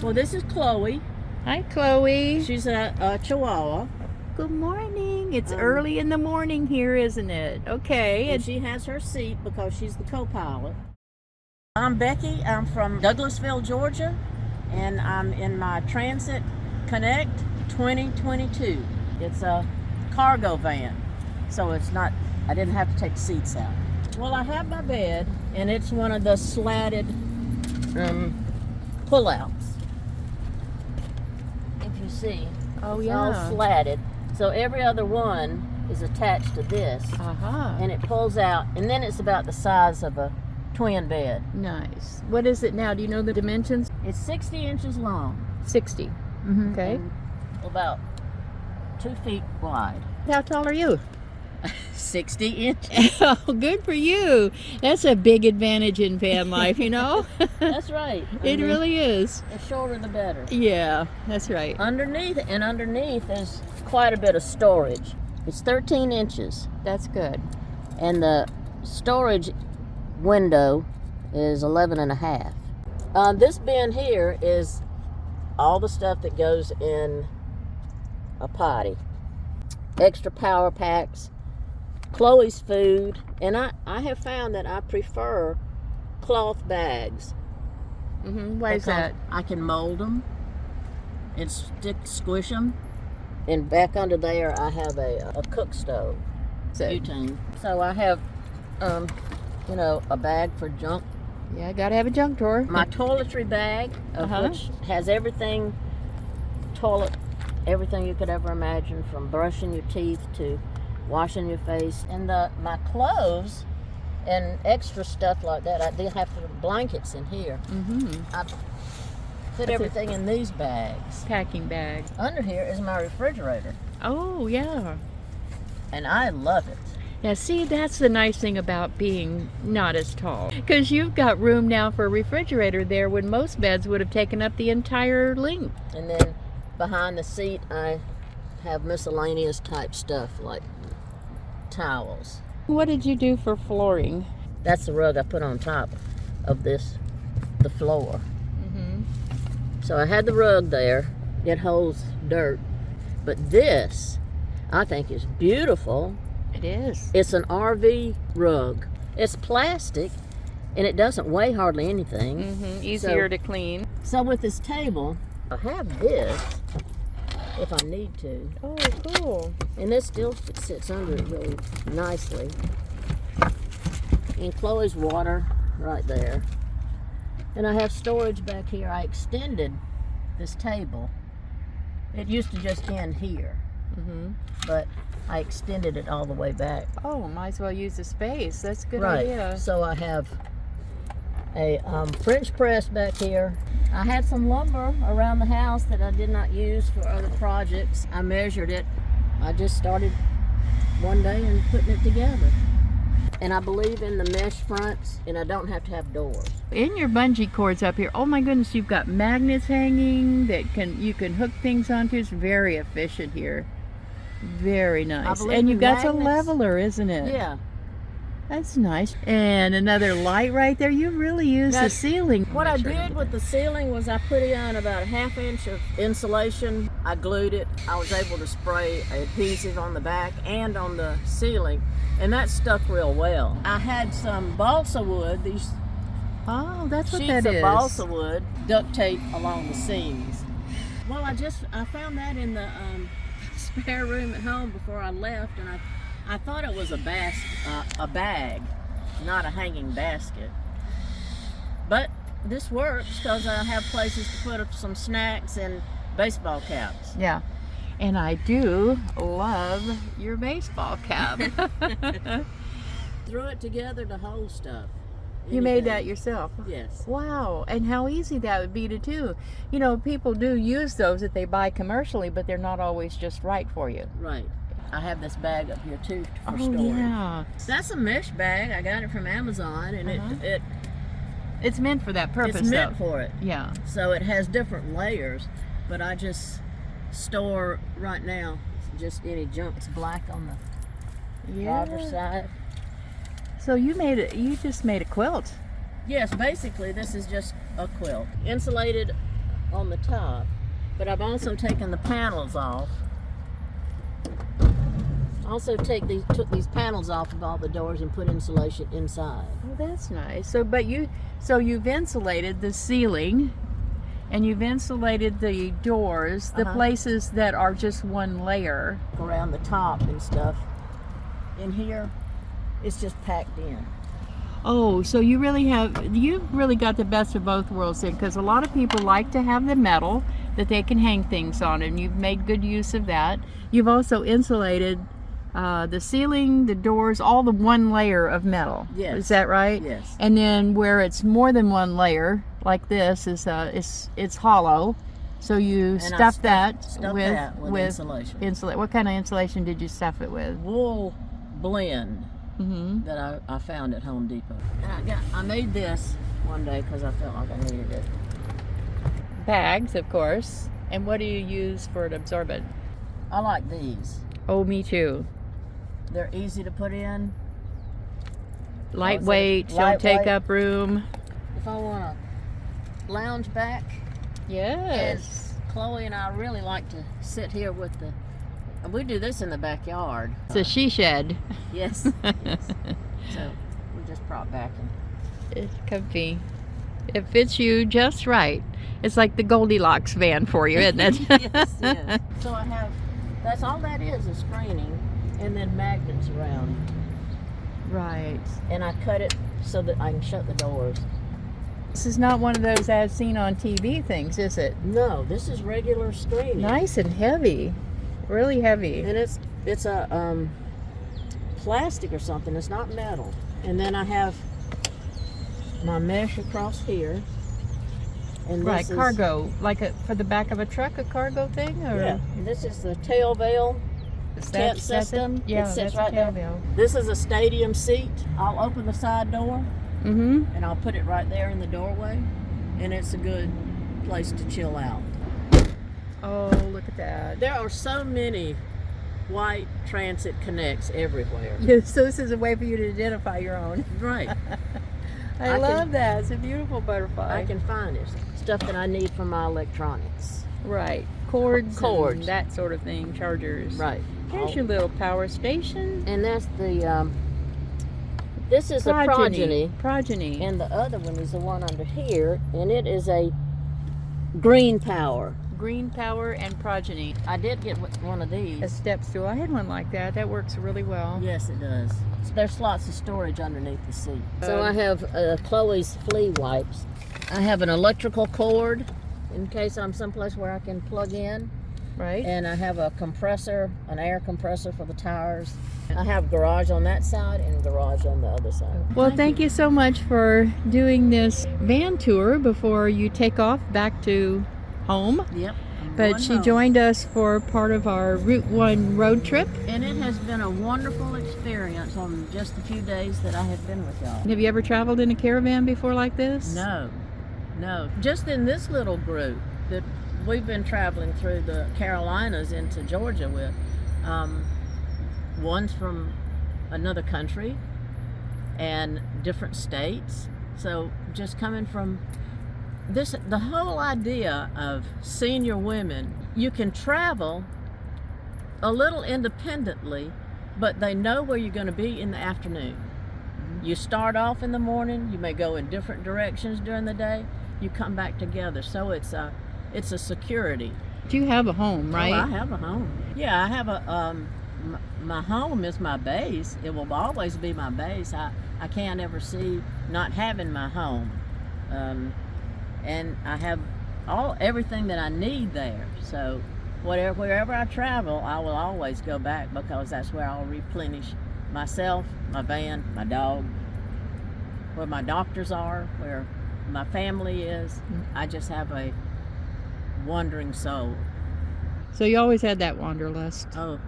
Well, this is Chloe. Hi, Chloe. She's a Chihuahua. Good morning. It's early in the morning here, isn't it? Okay. And she has her seat because she's the co-pilot. I'm Becky. I'm from Douglasville, Georgia, and I'm in my Transit Connect 2022. It's a cargo van, so it's not, I didn't have to take the seats out. Well, I have my bed, and it's one of the slatted pull-outs. If you see, Oh, it's yeah. all slatted. So every other one is attached to this, and it pulls out, and then it's about the size of a twin bed. Nice. What is it now? Do you know the dimensions? It's 60 inches long. 60. Okay. And about 2 feet wide. How tall are you? 60 inches. Oh, good for you. That's a big advantage in van life, you know? That's right. It really is. The shorter the better. Yeah, that's right. Underneath is quite a bit of storage. It's 13 inches. That's good. And the storage window is 11 and a half. This bin here is all the stuff that goes in a potty. Extra power packs, Chloe's food, and I have found that I prefer cloth bags. Why is that? I can mold them and squish them. And back under there, I have a cook stove, butane. So I have, a bag for junk. Yeah, gotta have a junk drawer. My toiletry bag, which has everything, everything you could ever imagine, from brushing your teeth to washing your face. And my clothes and extra stuff like that, I do have blankets in here. I put everything in these bags. Packing bag. Under here is my refrigerator, Oh, yeah. and I love it. Yeah, see, that's the nice thing about being not as tall. Because you've got room now for a refrigerator there when most beds would have taken up the entire length. And then behind the seat, I have miscellaneous type stuff like towels. What did you do for flooring? That's the rug I put on top of the floor. So I had the rug there. It holds dirt. But this, I think, is beautiful. It is. It's an RV rug. It's plastic, and it doesn't weigh hardly anything. Easier to clean. So with this table, I have this if I need to. Oh, cool. And this still sits under it really nicely. And Chloe's water right there. And I have storage back here. I extended this table. It used to just end here, but I extended it all the way back. Oh, might as well use the space. That's a good Right. idea. So I have a French press back here. I had some lumber around the house that I did not use for other projects. I measured it. I just started one day and putting it together. And I believe in the mesh fronts, and I don't have to have doors. In your bungee cords up here, oh my goodness, you've got magnets hanging that you can hook things onto. It's very efficient here. Very nice. And you've got a leveler, isn't it? Yeah. That's nice. And another light right there. You really use the ceiling. What I did with the ceiling was I put in about a 1/2 inch of insulation. I glued it. I was able to spray adhesive on the back and on the ceiling, and that stuck real well. I had some balsa wood, these Oh, that's what sheets that of is. balsa wood, duct tape along the seams. Well, I found that in the spare room at home before I left, and I thought it was a bag, not a hanging basket. But this works because I have places to put up some snacks and baseball caps. Yeah. And I do love your baseball cap. Threw it together to hold stuff. You made that yourself? Yes. Wow. And how easy that would be to do. You know, people do use those that they buy commercially, but they're not always just right for you. Right. I have this bag up here too for Oh, storage. yeah. That's a mesh bag. I got it from Amazon, and It's meant for that purpose, it's meant though. for it. Yeah. So it has different layers, but I just store right now just any junk. It's black on the driver's side. So you just made a quilt. Yes, basically this is just a quilt. Insulated on the top, but I've also taken the panels off. Also took these panels off of all the doors and put insulation inside. Oh, that's nice. So you've insulated the ceiling, and you've insulated the doors, the places that are just one layer. Around the top and stuff. In here, it's just packed in. Oh, so you've really got the best of both worlds then, because a lot of people like to have the metal that they can hang things on, and you've made good use of that. You've also insulated the ceiling, the doors, all the one layer of metal. Yes. Is that right? Yes. And then where it's more than one layer, like this, is it's hollow. So you stuff that with insulation. What kind of insulation did you stuff it with? Wool blend that I found at Home Depot. And I made this one day because I felt like I needed it. Bags, of course. And what do you use for an absorbent? I like these. Oh, me too. They're easy to put in. Lightweight, don't take up room. If I want to lounge back. Yes. And Chloe and I really like to sit here with we do this in the backyard. It's a she shed. Yes. Yes. So we just prop back and it's comfy. It fits you just right. It's like the Goldilocks van for you, isn't it? Yes, yes. So that's all that is screening and then magnets around. Right. And I cut it so that I can shut the doors. This is not one of those as seen on TV things, is it? No, this is regular screening. Nice and heavy. Really heavy. And it's a plastic or something. It's not metal. And then I have my mesh across here. And right, cargo, like for the back of a truck, a cargo thing? Or? Yeah, this is the tail veil tent system. Yeah, it sits that's right a tail there. veil. This is a stadium seat. I'll open the side door and I'll put it right there in the doorway, and it's a good place to chill out. Oh, look at that. There are so many white transit connects everywhere. Yeah, so this is a way for you to identify your own. Right. I love that. It's a beautiful butterfly. I can find it. Stuff that I need for my electronics. Right. Cords. And that sort of thing. Chargers. Right. Here's your little power station. And that's the, this is Progeny. a progeny. And the other one is the one under here, and it is a green power. Green power and progeny. I did get one of these. A step stool. I had one like that. That works really well. Yes, it does. There's lots of storage underneath the seat. So I have Chloe's flea wipes. I have an electrical cord in case I'm someplace where I can plug in. Right. And I have a compressor, an air compressor for the tires. I have garage on that side and garage on the other side. Well, thank you so much for doing this van tour before you take off back to home. Yep. But she joined us for part of our Route 1 road trip. And it has been a wonderful experience on just the few days that I have been with y'all. Have you ever traveled in a caravan before like this? No. Just in this little group that we've been traveling through the Carolinas into Georgia with. One's from another country and different states. So just coming from the whole idea of senior women, you can travel a little independently, but they know where you're going to be in the afternoon. You start off in the morning, you may go in different directions during the day, you come back together. So it's a security. You have a home, right? Oh, I have a home. Yeah, I have my home is my base. It will always be my base. I can't ever see not having my home. And I have everything that I need there. So wherever I travel, I will always go back because that's where I'll replenish myself, my van, my dog, where my doctors are, where my family is. I just have a wandering soul. So you always had that wanderlust. Oh,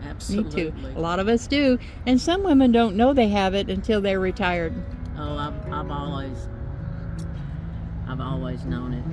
absolutely. Me too. A lot of us do. And some women don't know they have it until they're retired. Oh, I've always known it.